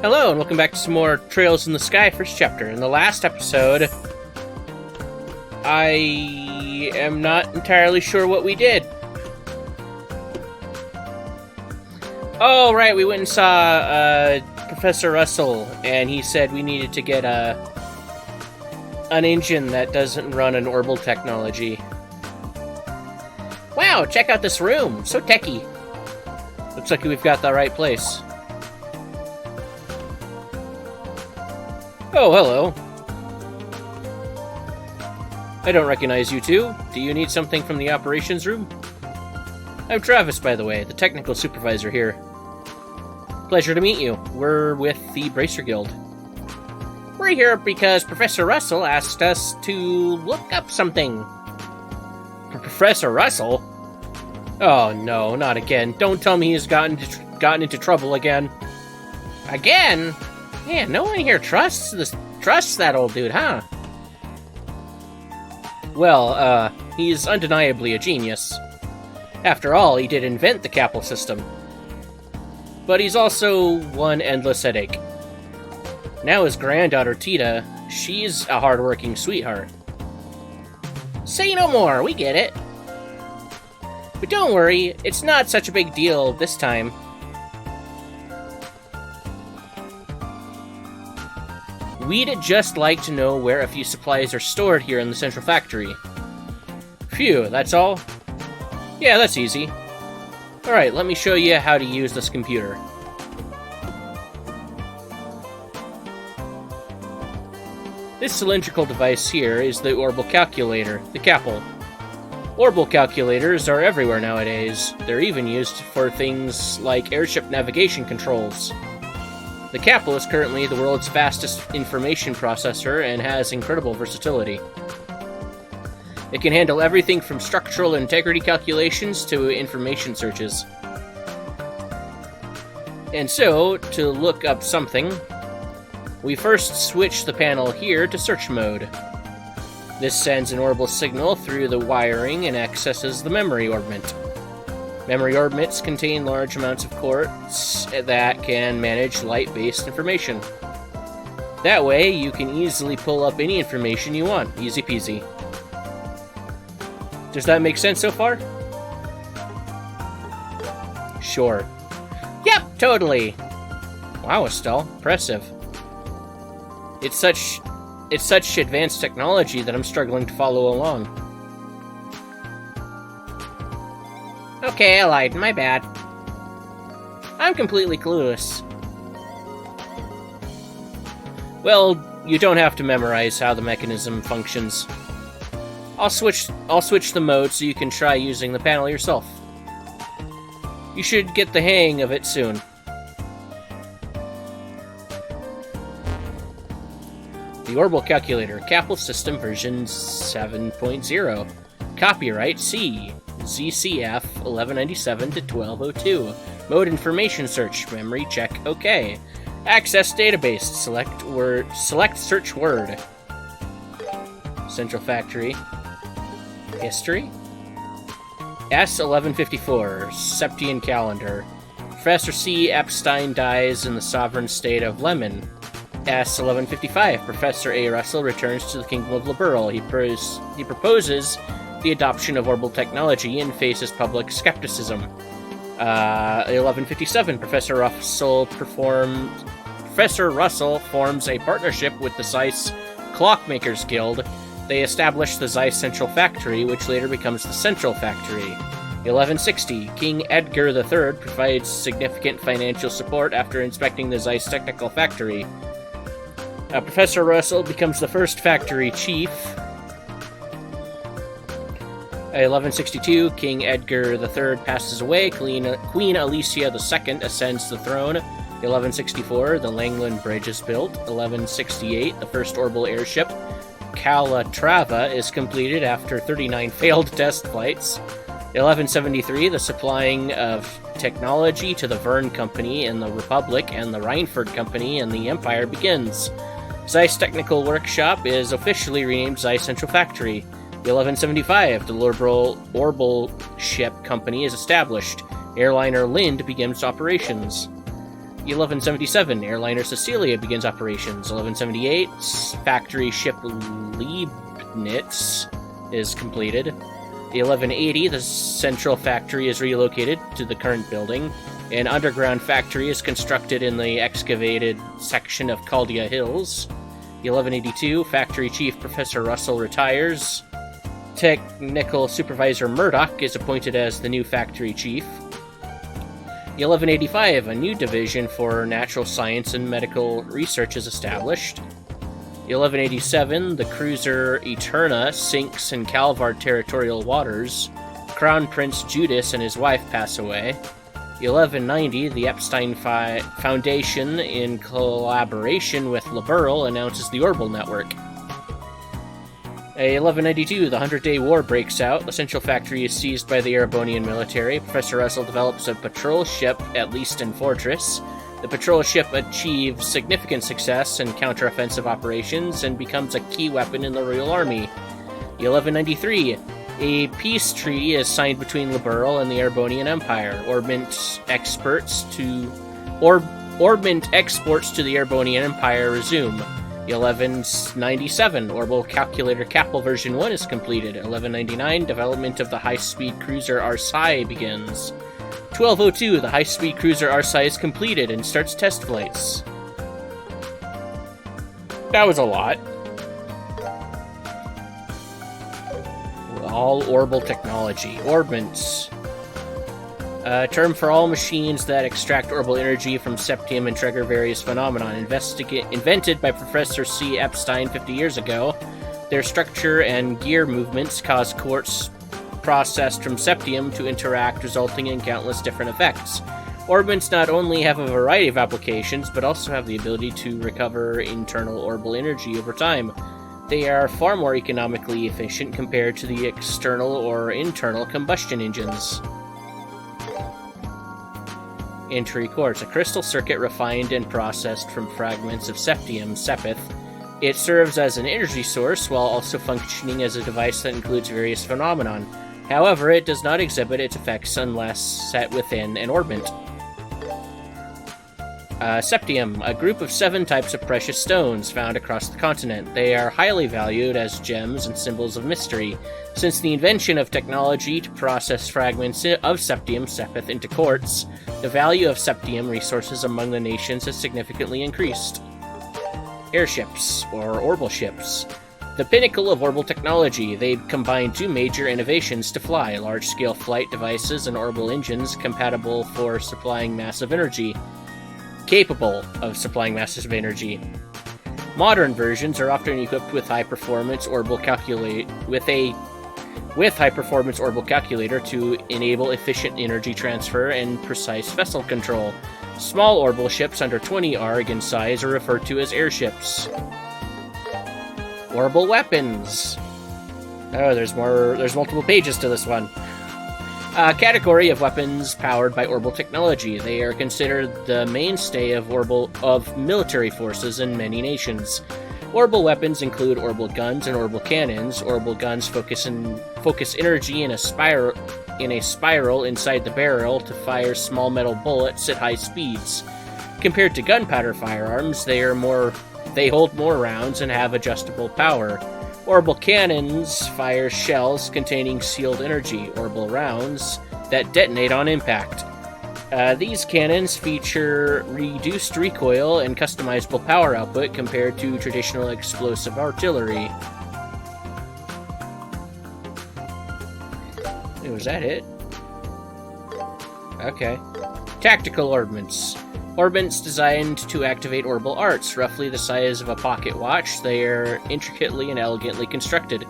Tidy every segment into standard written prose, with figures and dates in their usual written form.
Hello, and welcome back to some more Trails in the Sky first chapter. In the last episode, I am not entirely sure what we did. Oh, right, we went and saw Professor Russell, and he said we needed to get an engine that doesn't run an orbital technology. Wow, check out this room. So techy. Looks like we've got the right place. Oh, hello. I don't recognize you two. Do you need something from the operations room? I'm Travis, by the way, the technical supervisor here. Pleasure to meet you. We're with the Bracer Guild. We're here because Professor Russell asked us to look up something. Professor Russell? Oh no, not again. Don't tell me he's gotten into trouble again. Again? Yeah, no one here trusts that old dude, huh? Well, he's undeniably a genius. After all, he did invent the Capel system. But he's also one endless headache. Now his granddaughter, Tita, she's a hard-working sweetheart. Say no more, we get it. But don't worry, it's not such a big deal this time. We'd just like to know where a few supplies are stored here in the central factory. Phew, that's all? Yeah, that's easy. Alright, let me show you how to use this computer. This cylindrical device here is the orbital calculator, the Capel. Orbital calculators are everywhere nowadays. They're even used for things like airship navigation controls. The Capel is currently the world's fastest information processor and has incredible versatility. It can handle everything from structural integrity calculations to information searches. And so, to look up something, we first switch the panel here to search mode. This sends an orbital signal through the wiring and accesses the memory orbment. Memory orbits contain large amounts of quartz that can manage light-based information. That way, you can easily pull up any information you want. Easy peasy. Does that make sense so far? Sure. Yep, totally! Wow, Estelle. Impressive. It's such advanced technology that I'm struggling to follow along. Okay, I lied. My bad. I'm completely clueless. Well, you don't have to memorize how the mechanism functions. I'll switch the mode so you can try using the panel yourself. You should get the hang of it soon. The Orbital Calculator, Capel System version 7.0. Copyright C. ZCF 1197 to 1202. Mode information search. Memory check. OK. Access database. Select search word. Central factory. History. S1154. Septian calendar. Professor C. Epstein dies in the sovereign state of Lemon. S1155. Professor A. Russell returns to the Kingdom of Liberal. He proposes the adoption of orbital technology and faces public skepticism. 1157. Professor Russell forms a partnership with the Zeiss Clockmakers Guild. They establish the Zeiss Central Factory, which later becomes the Central Factory. 1160. King Edgar III provides significant financial support after inspecting the Zeiss Technical Factory. Professor Russell becomes the first factory chief. 1162, King Edgar III passes away. Queen Alicia II ascends the throne. 1164, the Langland Bridge is built. 1168, the first orbital airship, Calatrava, is completed after 39 failed test flights. 1173, the supplying of technology to the Verne Company in the Republic and the Rhineford Company in the Empire begins. Zeiss Technical Workshop is officially renamed Zeiss Central Factory. 1175, the Orbital Ship Company is established. Airliner Lind begins operations. 1177, airliner Cecilia begins operations. 1178, factory ship Leibnitz is completed. 1180, the central factory is relocated to the current building. An underground factory is constructed in the excavated section of Caldia Hills. 1182, factory chief Professor Russell retires. Technical supervisor Murdoch is appointed as the new factory chief. 1185, a new division for natural science and medical research is established. 1187, the cruiser Eterna sinks in Calvar territorial waters. Crown Prince Judas and his wife pass away. 1190, the Epstein Foundation, in collaboration with Liberl, announces the Orbital Network. 1192, the 100-Day War breaks out. The central factory is seized by the Erebonian military. Professor Russell develops a patrol ship at Leaston Fortress. The patrol ship achieves significant success in counteroffensive operations and becomes a key weapon in the Royal Army. 1193, a peace treaty is signed between Liberl and the Erebonian Empire. Orbment exports to the Erebonian Empire resume. 1197, Orbital Calculator Capel version 1 is completed. 1199, development of the high-speed cruiser Arsai begins. 1202, the high-speed cruiser Arsai is completed and starts test flights. That was a lot. All orbital technology. Orbments. A term for all machines that extract orbital energy from septium and trigger various phenomena. Invented by Professor C. Epstein 50 years ago, their structure and gear movements cause quartz processed from septium to interact, resulting in countless different effects. Orbments not only have a variety of applications, but also have the ability to recover internal orbital energy over time. They are far more economically efficient compared to the external or internal combustion engines. Entry quartz, a crystal circuit refined and processed from fragments of septium, sepith. It serves as an energy source while also functioning as a device that includes various phenomena. However, it does not exhibit its effects unless set within an orbit. Septium, a group of 7 types of precious stones found across the continent. They are highly valued as gems and symbols of mystery. Since the invention of technology to process fragments of septium, sepith, into quartz, the value of septium resources among the nations has significantly increased. Airships, or orbital ships. The pinnacle of orbital technology, they combine 2 major innovations to fly: large-scale flight devices and orbital engines capable of supplying massive energy. Modern versions are often equipped with high-performance orbital calculator to enable efficient energy transfer and precise vessel control. Small orbital ships under 20 ARG in size are referred to as airships. Orbital weapons. Oh, there's multiple pages to this one. A category of weapons powered by orbital technology. They are considered the mainstay of military forces in many nations. Orbital weapons include orbital guns and orbital cannons. Orbital guns focus energy in a spiral inside the barrel to fire small metal bullets at high speeds. Compared to gunpowder firearms, they hold more rounds and have adjustable power. Orbital cannons fire shells containing sealed energy, orbital rounds, that detonate on impact. These cannons feature reduced recoil and customizable power output compared to traditional explosive artillery. Was that it? Okay. Tactical orbments. Orbments designed to activate orbital arts, roughly the size of a pocket watch. They are intricately and elegantly constructed.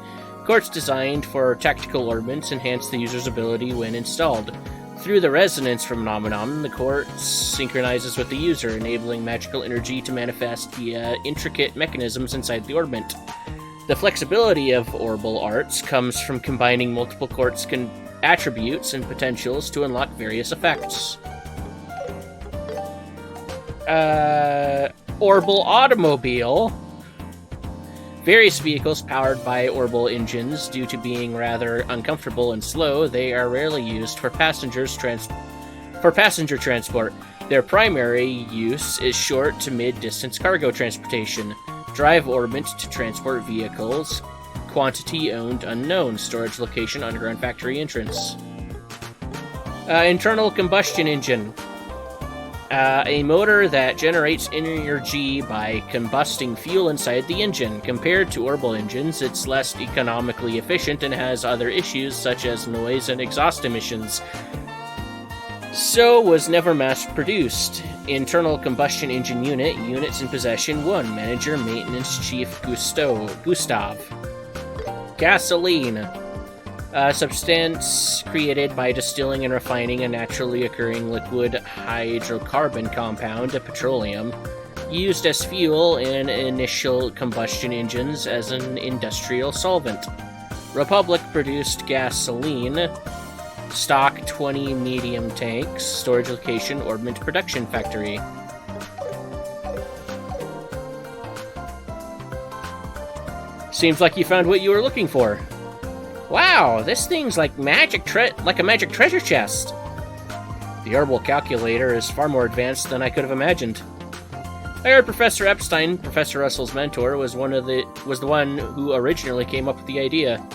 Quartz designed for tactical orbments enhance the user's ability when installed. Through the resonance phenomenon, the quartz synchronizes with the user, enabling magical energy to manifest via intricate mechanisms inside the orbment. The flexibility of orbital arts comes from combining multiple quartz attributes and potentials to unlock various effects. Orbital automobile. Various vehicles powered by orbital engines. Due to being rather uncomfortable and slow, they are rarely used for passenger transport. Their primary use is short to mid-distance cargo transportation. Drive orbit to transport vehicles. Quantity owned unknown. Storage location underground factory entrance. Internal combustion engine. A motor that generates energy by combusting fuel inside the engine. Compared to orbital engines, it's less economically efficient and has other issues such as noise and exhaust emissions. So was never mass-produced. Internal combustion engine unit. Units in possession 1. Manager, Maintenance Chief Gustav. Gasoline. A substance created by distilling and refining a naturally occurring liquid hydrocarbon compound, petroleum, used as fuel in initial combustion engines as an industrial solvent. Republic produced gasoline. Stock 20 medium tanks. Storage location, Ordnance Production Factory. Seems like you found what you were looking for. Wow, this thing's like a magic treasure chest. The orbital calculator is far more advanced than I could have imagined. I heard Professor Epstein, Professor Russell's mentor, was the one who originally came up with the idea.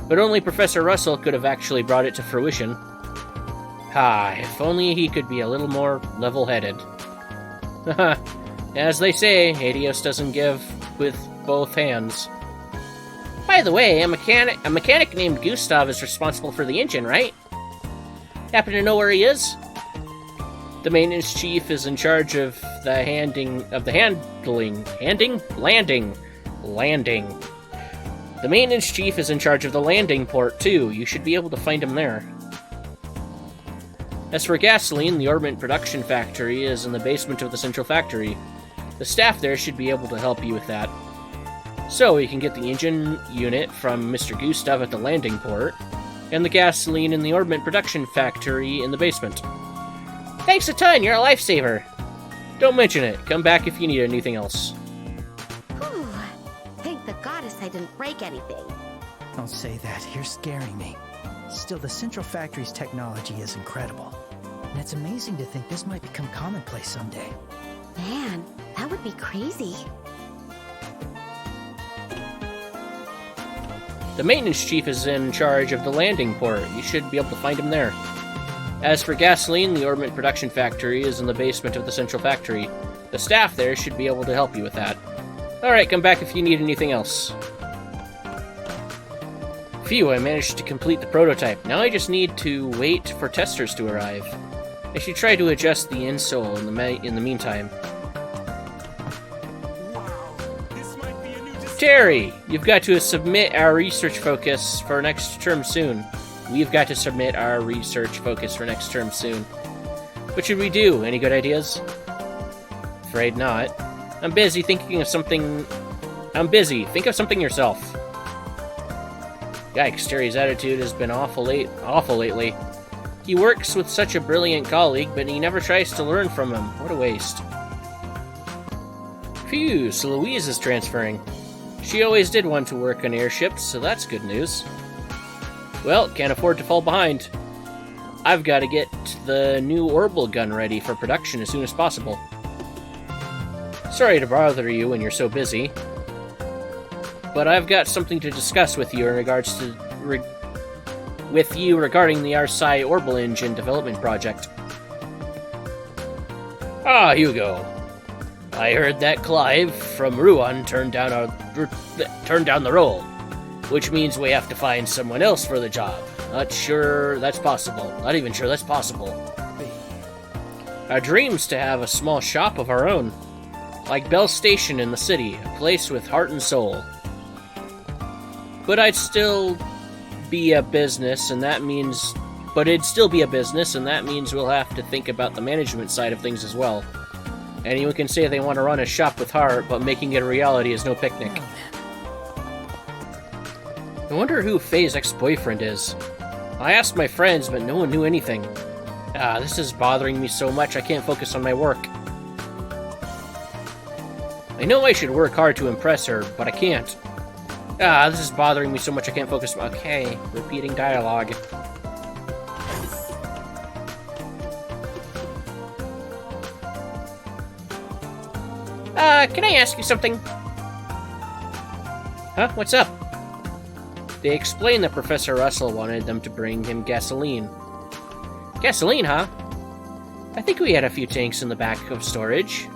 But only Professor Russell could have actually brought it to fruition. If only he could be a little more level-headed. As they say, Adios doesn't give with both hands. By the way, a mechanic named Gustav is responsible for the engine, right? Happen to know where he is? The maintenance chief is in charge of the landing. The maintenance chief is in charge of the landing port, too. You should be able to find him there. As for gasoline, the Ordnance Production Factory is in the basement of the central factory. The staff there should be able to help you with that. So, you can get the engine unit from Mr. Gustav at the landing port, and the gasoline in the Ordnance Production Factory in the basement. Thanks a ton, you're a lifesaver! Don't mention it. Come back if you need anything else. Whew. Thank the goddess I didn't break anything. Don't say that. You're scaring me. Still, the Central Factory's technology is incredible. And it's amazing to think this might become commonplace someday. Man, that would be crazy. The maintenance chief is in charge of the landing port. You should be able to find him there. As for gasoline, the Ordnance Production Factory is in the basement of the central factory. The staff there should be able to help you with that. Alright, come back if you need anything else. Phew, I managed to complete the prototype. Now I just need to wait for testers to arrive. I should try to adjust the insole in the meantime. Terry, you've got to submit our research focus for next term soon. We've got to submit our research focus for next term soon. What should we do? Any good ideas? Afraid not. I'm busy thinking of something... Think of something yourself. Yikes, Terry's attitude has been awful lately. He works with such a brilliant colleague, but he never tries to learn from him. What a waste. Phew, so Louise is transferring. She always did want to work on airships, so that's good news. Well, can't afford to fall behind. I've got to get the new orbital gun ready for production as soon as possible. Sorry to bother you when you're so busy, but I've got something to discuss with you in regards to regarding the RSI orbital engine development project. Ah, Hugo. I heard that Clive from Ruan turned down the role, which means we have to find someone else for the job. Not even sure that's possible. Our dream's to have a small shop of our own, like Bell Station in the city, a place with heart and soul. But it'd still be a business, and that means we'll have to think about the management side of things as well. Anyone can say they want to run a shop with heart, but making it a reality is no picnic. I wonder who Faye's ex-boyfriend is. I asked my friends, but no one knew anything. This is bothering me so much I can't focus on my work. I know I should work hard to impress her, but I can't. This is bothering me so much I can't focus. Okay, repeating dialogue. Can I ask you something? Huh? What's up? They explained that Professor Russell wanted them to bring him gasoline. Gasoline, huh? I think we had a few tanks in the back of storage.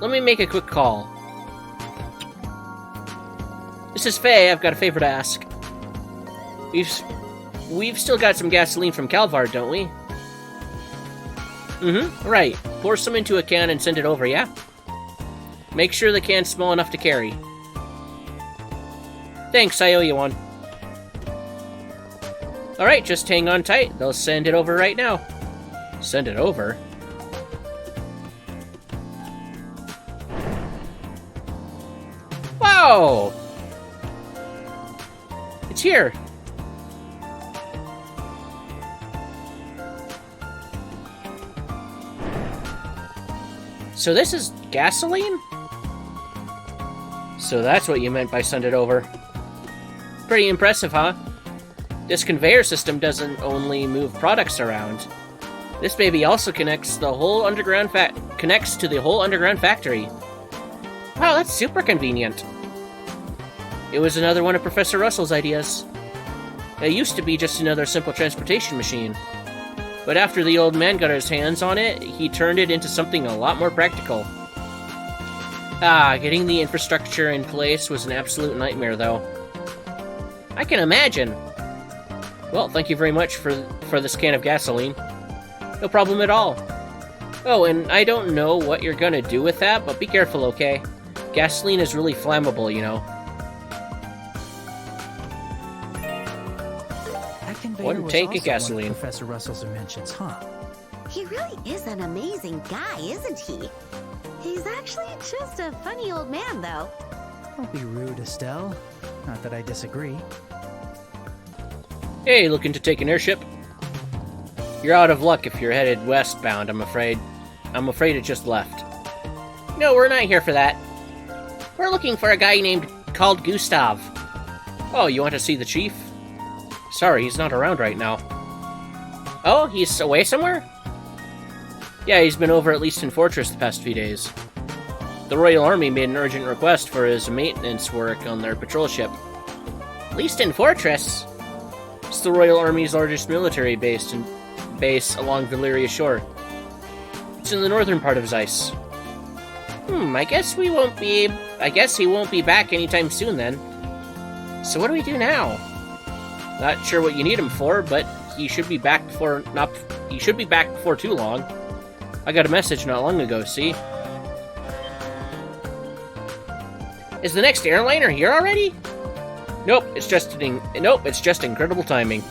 Let me make a quick call. This is Faye. I've got a favor to ask. We've still got some gasoline from Calvard, don't we? Mm-hmm, right. Pour some into a can and send it over, yeah? Make sure the can's small enough to carry. Thanks, I owe you one. Alright, just hang on tight. They'll send it over right now. Send it over? Whoa! It's here. So this is gasoline? So that's what you meant by send it over. Pretty impressive, huh? This conveyor system doesn't only move products around. This baby also connects to the whole underground factory. Wow, that's super convenient. It was another one of Professor Russell's ideas. It used to be just another simple transportation machine. But after the old man got his hands on it, he turned it into something a lot more practical. Getting the infrastructure in place was an absolute nightmare, though. I can imagine. Well, thank you very much for this can of gasoline. No problem at all. Oh, and I don't know what you're gonna do with that, but be careful, okay? Gasoline is really flammable, you know. One tank of gasoline. One of Professor Russell's inventions, huh? He really is an amazing guy, isn't he? He's actually just a funny old man, though. Don't be rude, Estelle. Not that I disagree. Hey, looking to take an airship? You're out of luck if you're headed westbound, I'm afraid. I'm afraid it just left. No, we're not here for that. We're looking for a guy called Gustav. Oh, you want to see the chief? Sorry, he's not around right now. Oh, he's away somewhere? Yeah, he's been over at Leaston Fortress the past few days. The Royal Army made an urgent request for his maintenance work on their patrol ship. Leaston Fortress? It's the Royal Army's largest military base along Valyria shore. It's in the northern part of Zeiss. I guess he won't be back anytime soon then. So what do we do now? Not sure what you need him for, but he should be back before too long. I got a message not long ago, see? Is the next airliner here already? Nope, it's just incredible timing.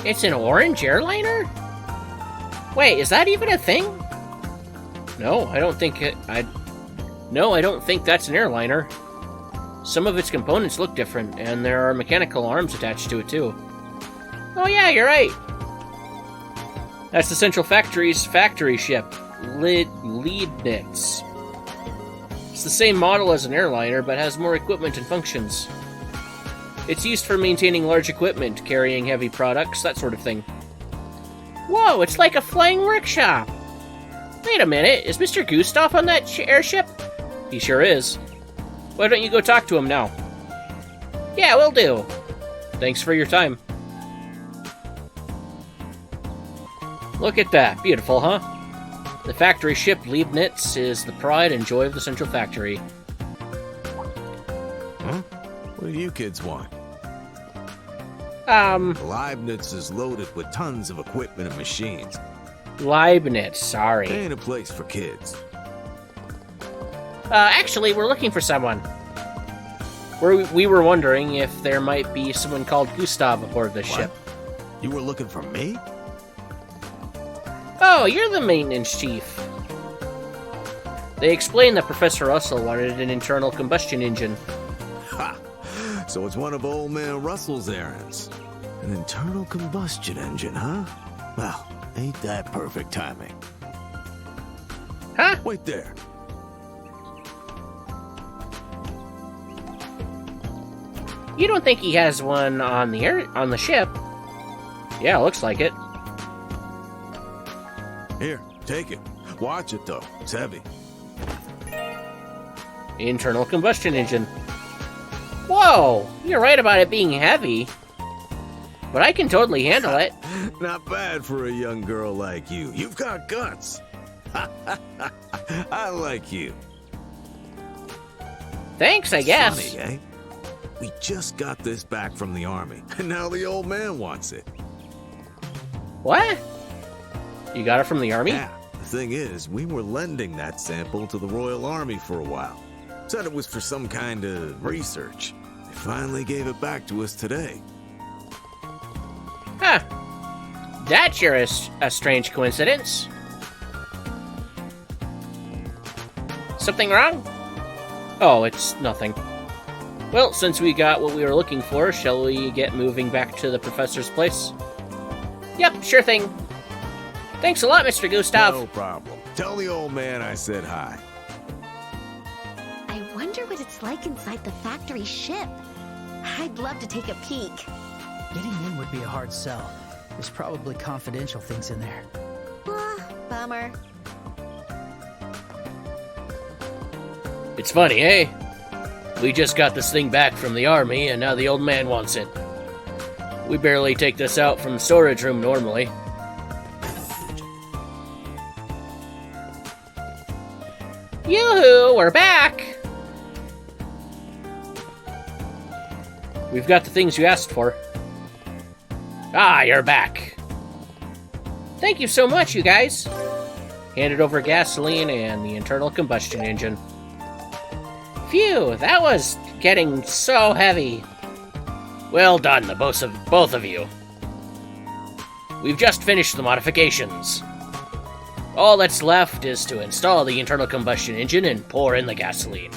It's an orange airliner? Wait, is that even a thing? No, I don't think that's an airliner. Some of its components look different, and there are mechanical arms attached to it too. Oh yeah, you're right. That's the Central Factory's factory ship, Leibniz. It's the same model as an airliner, but has more equipment and functions. It's used for maintaining large equipment, carrying heavy products, that sort of thing. Whoa, it's like a flying workshop! Wait a minute, is Mr. Gustav on that airship? He sure is. Why don't you go talk to him now? Yeah, will do. Thanks for your time. Look at that, beautiful, huh? The factory ship Leibniz is the pride and joy of the Central Factory. Huh? What do you kids want? Leibniz is loaded with tons of equipment and machines. Leibniz, sorry. Ain't a place for kids. Actually, we're looking for someone. We were wondering if there might be someone called Gustav aboard this ship. You were looking for me? Oh, you're the maintenance chief. They explained that Professor Russell wanted an internal combustion engine. Ha! So it's one of old man Russell's errands. An internal combustion engine, huh? Well, ain't that perfect timing. Huh? Wait there. You don't think he has one on the ship? Yeah, looks like it. Here, take it. Watch it, though. It's heavy. Internal combustion engine. Whoa! You're right about it being heavy. But I can totally handle it. Not bad for a young girl like you. You've got guts. I like you. Thanks, I guess. Funny, eh? We just got this back from the army, and now the old man wants it. What? You got it from the army? Yeah, the thing is, we were lending that sample to the Royal Army for a while. Said it was for some kind of research. They finally gave it back to us today. Huh. That's sure is a strange coincidence. Something wrong? Oh, it's nothing. Well, since we got what we were looking for, shall we get moving back to the professor's place? Yep, sure thing. Thanks a lot, Mr. Gustav. No problem. Tell the old man I said hi. I wonder what it's like inside the factory ship. I'd love to take a peek. Getting in would be a hard sell. There's probably confidential things in there. Bummer. It's funny, eh? We just got this thing back from the army, and now the old man wants it. We barely take this out from the storage room normally. Yoo-hoo, we're back! We've got the things you asked for. Ah, you're back. Thank you so much, you guys. Handed over gasoline and the internal combustion engine. Phew, that was getting so heavy. Well done, the both of you. We've just finished the modifications. All that's left is to install the internal combustion engine and pour in the gasoline.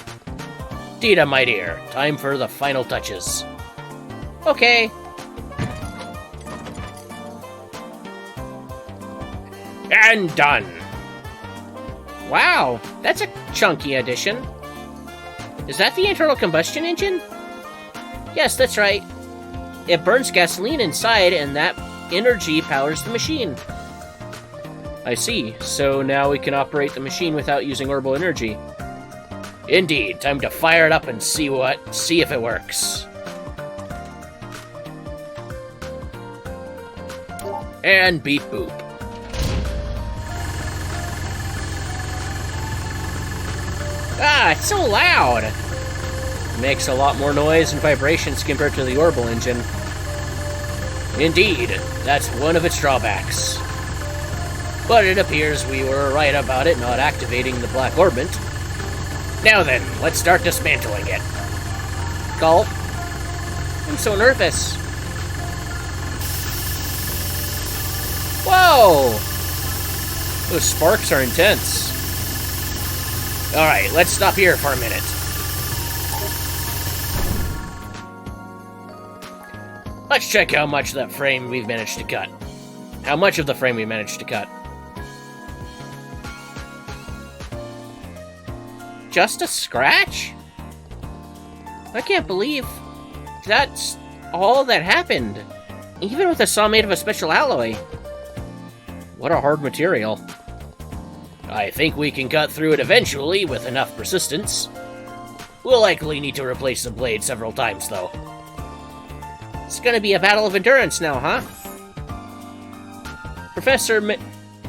Dita, my dear, time for the final touches. Okay. And done. Wow, that's a chunky addition. Is that the internal combustion engine? Yes, that's right. It burns gasoline inside, and that energy powers the machine. I see. So now we can operate the machine without using orbital energy. Indeed. Time to fire it up and see if it works. And beep boop. Ah, it's so loud! It makes a lot more noise and vibrations compared to the orbital engine. Indeed, that's one of its drawbacks. But it appears we were right about it not activating the black orbit. Now then, let's start dismantling it. Gulp. I'm so nervous. Whoa! Those sparks are intense. Alright, let's stop here for a minute. Let's check how much of that frame we've managed to cut. How much of the frame we managed to cut. Just a scratch? I can't believe that's all that happened. Even with a saw made of a special alloy. What a hard material. I think we can cut through it eventually with enough persistence. We'll likely need to replace the blade several times, though. It's gonna be a battle of endurance now, huh?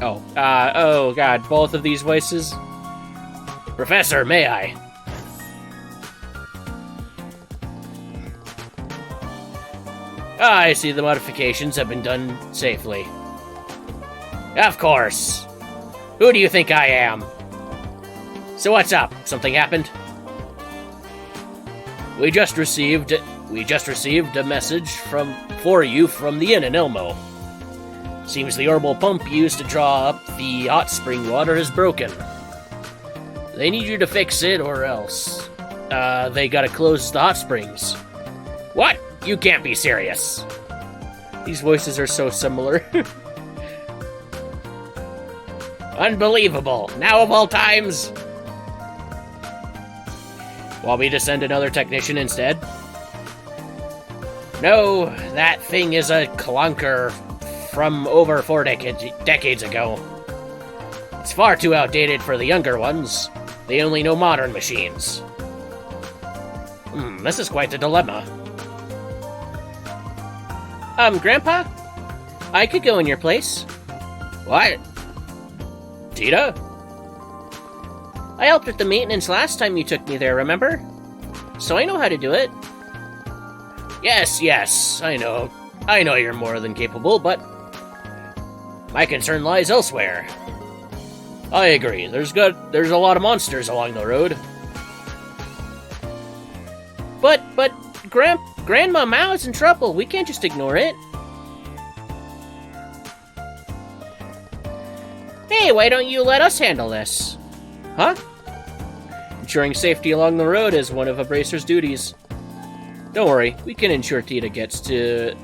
Oh god, both of these voices. Professor, may I? I see the modifications have been done safely. Of course. Who do you think I am? So what's up? Something happened? We just received a message for you from the inn in Elmo. Seems the orbital pump used to draw up the hot spring water is broken. They need you to fix it, or else they gotta close the hot springs. What? You can't be serious. These voices are so similar. Unbelievable! Now of all times! Want me to send another technician instead? No, that thing is a clunker from over 4 decades ago. It's far too outdated for the younger ones. They only know modern machines. This is quite a dilemma. Grandpa? I could go in your place. What? Tita? I helped with the maintenance last time you took me there, remember? So I know how to do it. Yes, I know. I know you're more than capable, but my concern lies elsewhere. I agree. There's a lot of monsters along the road. But Grandma Mao is in trouble. We can't just ignore it. Hey, why don't you let us handle this? Huh? Ensuring safety along the road is one of a bracer's duties. Don't worry, we can ensure Tita gets to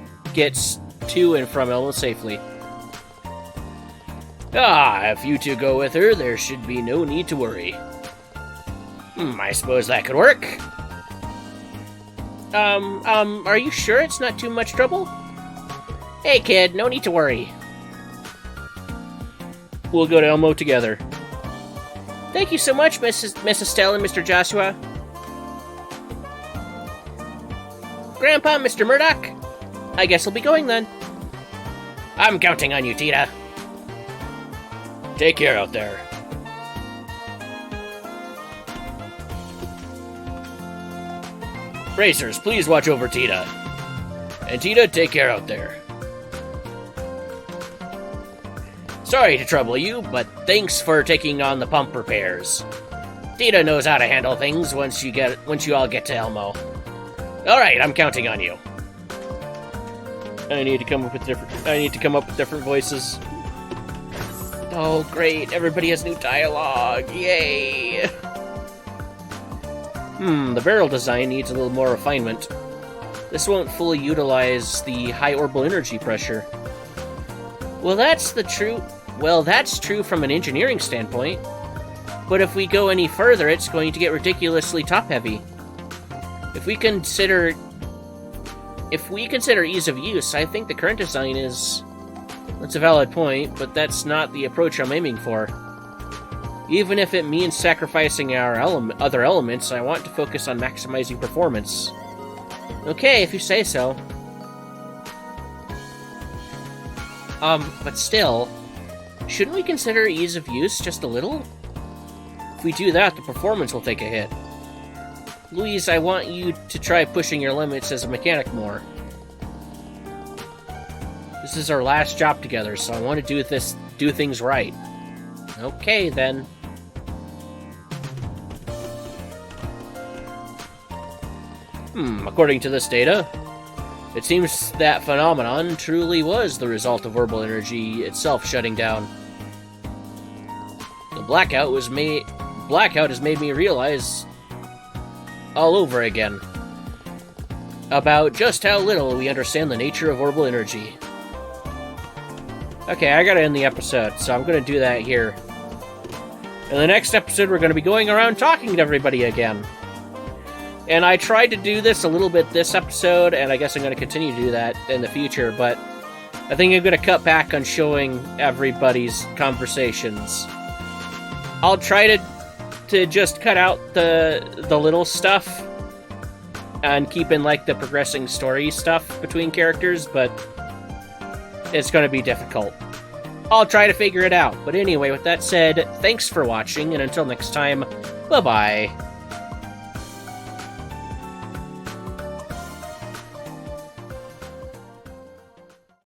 and from Elmo safely. If you two go with her, there should be no need to worry. I suppose that could work. Are you sure it's not too much trouble? Hey kid, no need to worry. We'll go to Elmo together. Thank you so much, Miss Estelle and Mr. Joshua. Grandpa, Mr. Murdoch? I guess I'll be going then. I'm counting on you, Tita. Take care out there. Racers, please watch over Tita. And Tita, take care out there. Sorry to trouble you, but thanks for taking on the pump repairs. Tita knows how to handle things once you all get to Elmo. Alright, I'm counting on you. I need to come up with different voices. Oh, great. Everybody has new dialogue. Yay! The barrel design needs a little more refinement. This won't fully utilize the high orbital energy pressure. Well, that's true from an engineering standpoint. But if we go any further, it's going to get ridiculously top-heavy. If we consider ease of use, I think the current design is... That's a valid point, but that's not the approach I'm aiming for. Even if it means sacrificing our other elements, I want to focus on maximizing performance. Okay, if you say so. But still, shouldn't we consider ease of use just a little? If we do that, the performance will take a hit. Louise, I want you to try pushing your limits as a mechanic more. This is our last job together, so I want to do things right. Okay, then. According to this data, it seems that phenomenon truly was the result of orbital energy itself shutting down. The blackout has made me realize all over again about just how little we understand the nature of orbital energy. Okay, I gotta end the episode, so I'm gonna do that here. In the next episode, we're gonna be going around talking to everybody again. And I tried to do this a little bit this episode, and I guess I'm gonna continue to do that in the future, but I think I'm gonna cut back on showing everybody's conversations. I'll try to just cut out the little stuff and keep in like the progressing story stuff between characters, but it's going to be difficult. I'll try to figure it out. But anyway, with that said, thanks for watching, and until next time, bye-bye.